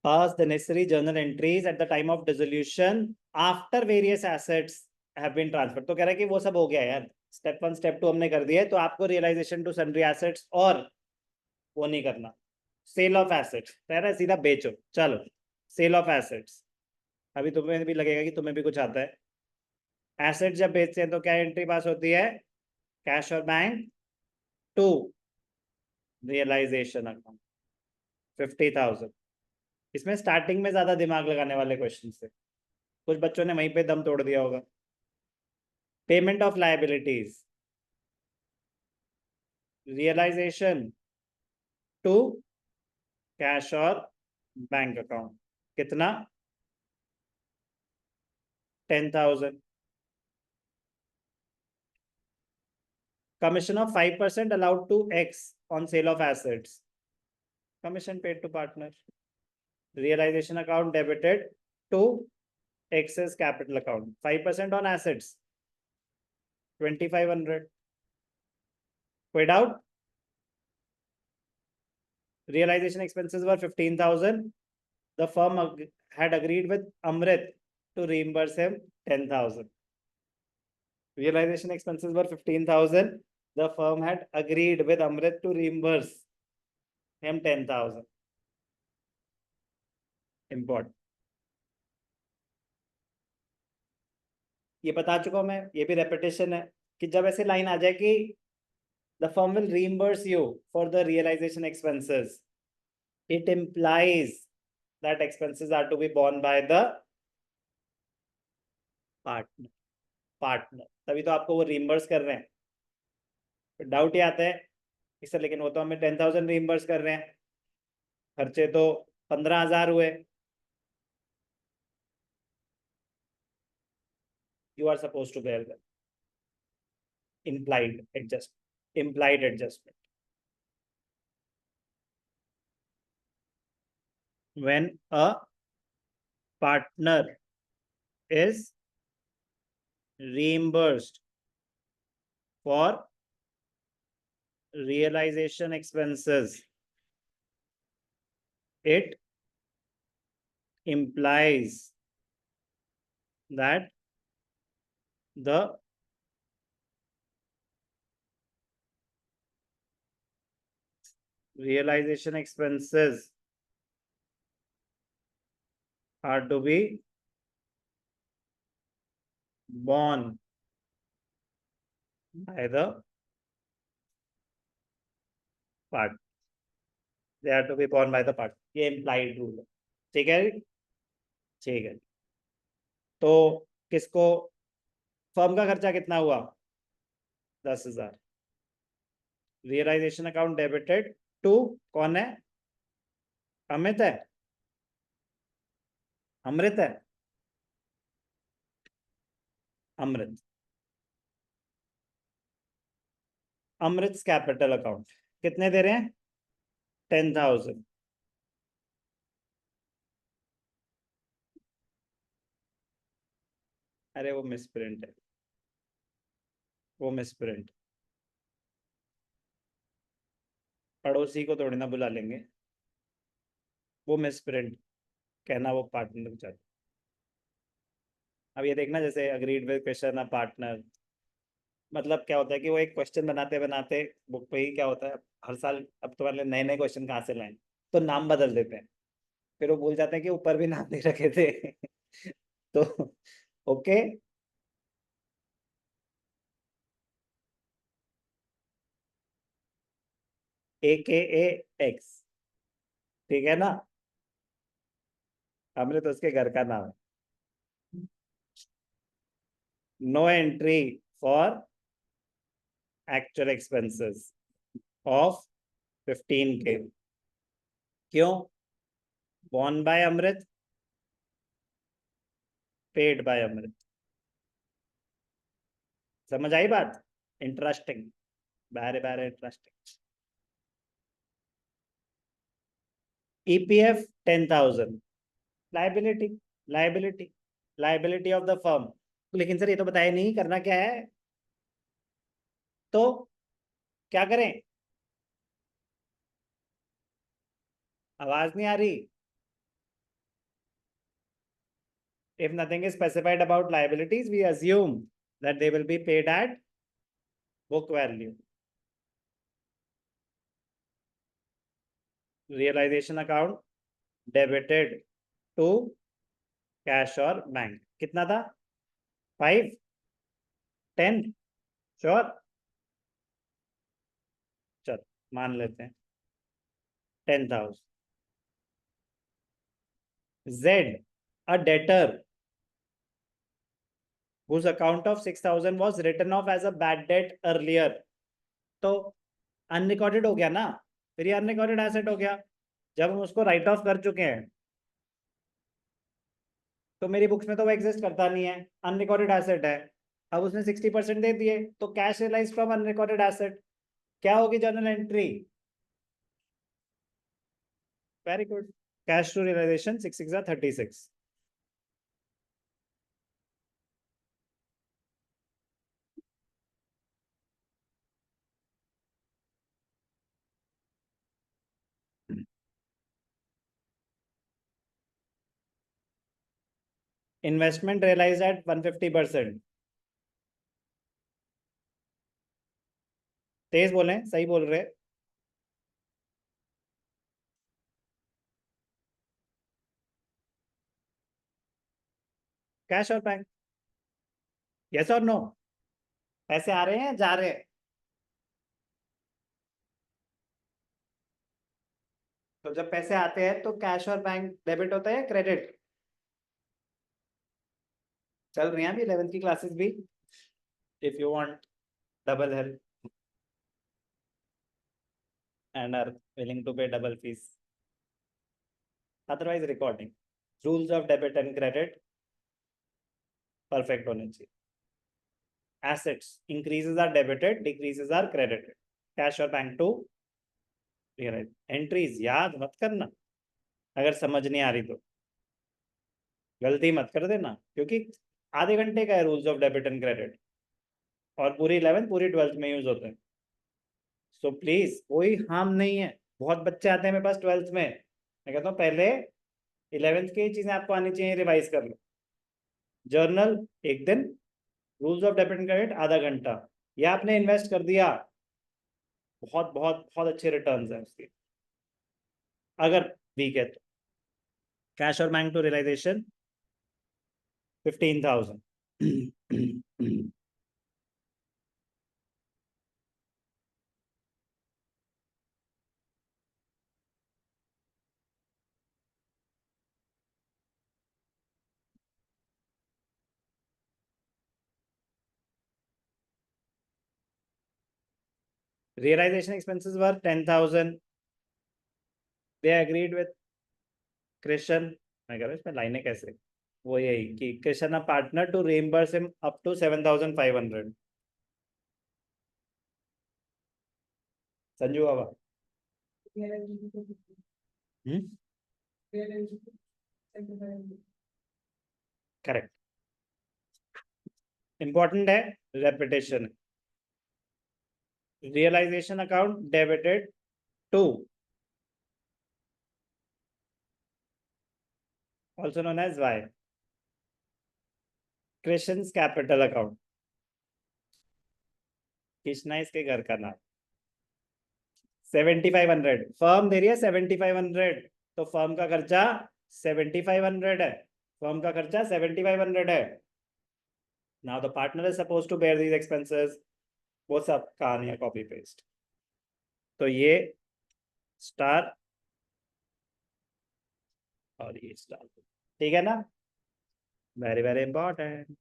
pass the necessary journal entries at the time of dissolution after various assets have been transferred। तो कह रहा है कि वो सब हो गया यार, स्टेप 1 स्टेप 2 हमने कर दिया है, तो आपको रियलाइजेशन टू सन्ड्री एसेट्स और वो नहीं करना, सेल ऑफ एसेट्स कह रहा है, सीधा बेचो। चलो सेल ऑफ एसेट्स, अभी तुम्हें भी लगेगा कि तुम्हें भी कुछ आता है। एसेट जब बेचते हैं तो क्या एंट्री पास होती है, कैश और बैंक टू रियलाइजेशन अकाउंट 50,000। इसमें स्टार्टिंग में ज्यादा दिमाग लगाने वाले क्वेश्चन थे, कुछ बच्चों ने वहीं पे दम तोड़ दिया होगा। Payment of liabilities, realisation to cash और बैंक अकाउंट, कितना, 10,000। Commission of 5% allowed to X on sale of assets, commission paid to partner। Realization account debited to X's capital account, 5% on assets 2,500। कोई doubt? Realization expenses were 15,000। The firm had agreed with Amrit to reimburse him 10,000। Realization expenses were 15,000। The firm had agreed with Amrit to reimburse him 10,000। Important, ये बता चुका हूं मैं, ये भी repetition है कि जब ऐसे लाइन आ जाए कि the firm will reimburse you for the realisation expenses, it implies that expenses are to be borne by the partner. तभी तो आपको वो रीइंबर्स कर रहे हैं। तो डाउट ये आता है कि सर लेकिन वो तो हमें 10,000 रीइंबर्स कर रहे हैं, खर्चे तो 15,000 हुए। You are supposed to bear them, implied adjustment when a partner is reimbursed for realization expenses, it implies that the realization expenses are to be borne by the part, they are to be borne by the part। ये implied rule है, ठीक है? ठीक है, तो किसको, firm का खर्चा कितना हुआ, 10,000। रियलाइजेशन अकाउंट डेबिटेड टू, कौन है, अमित है, अमृत है, अमृत, अमृत कैपिटल अकाउंट कितने दे रहे हैं, 10,000। अरे वो मिसप्रिंट है, वो मिसप्रिंट, पड़ोसी को थोड़ी ना बुला लेंगे, वो मिसप्रिंट, कहना वो पार्टनर चाहते। अब ये देखना, जैसे agreed with question a partner, मतलब क्या होता है कि वो एक क्वेश्चन बनाते बनाते बुक पे ही क्या होता है, हर साल अब तुम्हारे नए नए क्वेश्चन कहाँ से लाएं, तो नाम बदल देते हैं, फिर वो भूल जाते हैं कि ऊपर भी नाम नहीं रखे थे। तो ओके, AKA एक्स, ठीक है ना, अमृत उसके घर का नाम है। No entry for actual expenses of 15K, क्यों, borne by Amrit, paid by Amrit. समझ आई बात? इंटरेस्टिंग, बारे बारे interesting. EPF 10,000, liability, liability, liability of the firm. लेकिन सर ये तो बताया नहीं करना क्या है, तो क्या करें, आवाज नहीं आ रही, If nothing is specified about liabilities, we assume that they will be paid at book value. Realization account debited to cash और बैंक. कितना था? 5, 10? श्योर. चल मान लेते हैं 10,000. Z, a debtor whose account of 6,000 was written off as a bad debt earlier. तो unrecorded हो गया ना, फिर ये अनरिकॉर्डेड एसेट हो गया. जब हम उसको राइट ऑफ कर चुके हैं तो मेरी बुक्स में तो वो एग्जिस्ट करता नहीं है, अनरिकॉर्डेड एसेट है. अब उसने 60% दे दिए तो cash realise from unrecorded asset. क्या होगी journal entry? Very good. Cash to realisation 6 6 36. Investment realise at 150%. तेज बोले, सही बोल रहे. कैश और बैंक. यस और नो? पैसे आ रहे हैं, जा रहे हैं? तो जब पैसे आते हैं तो कैश और बैंक डेबिट होता है क्रेडिट? चल रही हैं अभी 11th की क्लासेस भी. If you want double help and are willing to pay double fees, otherwise recording. Rules of debit and credit perfect होने चाहिए. assets increases are debited, decreases are credited. Cash और bank to realise. Entries याद मत करना अगर समझ नहीं आ रही तो. गलती मत कर देना क्योंकि आधे घंटे का है rules of debit and credit और पूरी 11th पूरी 12th में यूज होते हैं. सो प्लीज कोई हार्म नहीं है. बहुत बच्चे आते हैं मेरे पास 12th में, मैं कहता हूँ पहले 11th की चीजें आपको आनी चाहिए, रिवाइज कर लो. जर्नल एक दिन, rules of debit and credit आधा घंटा. या आपने इन्वेस्ट कर दिया, बहुत बहुत बहुत अच्छे रिटर्न्स हैं उसके. अगर वीक है तो कैश और bank to realisation 15,000. realization expenses were 10,000. they agreed with Krishna. मैं कह रहा हूँ इसमें लाइनें कैसे, वो यही कि Krishna a partner to reimburse him up to 7,500. Sanju Baba. Correct. Important है, repetition. Realisation account debited to, also known as Y, Krishna's capital account. Krishna इसके घर का नाम. 7,500 फर्म दे रही है. 7,500 तो फर्म का खर्चा 7,500 है. फर्म का खर्चा 7,500 है. Now the partner is suppose to bear these expenses. वो सब कहानी है कॉपी पेस्ट. तो ये स्टार और ये स्टार. ठीक है ना? Very very important.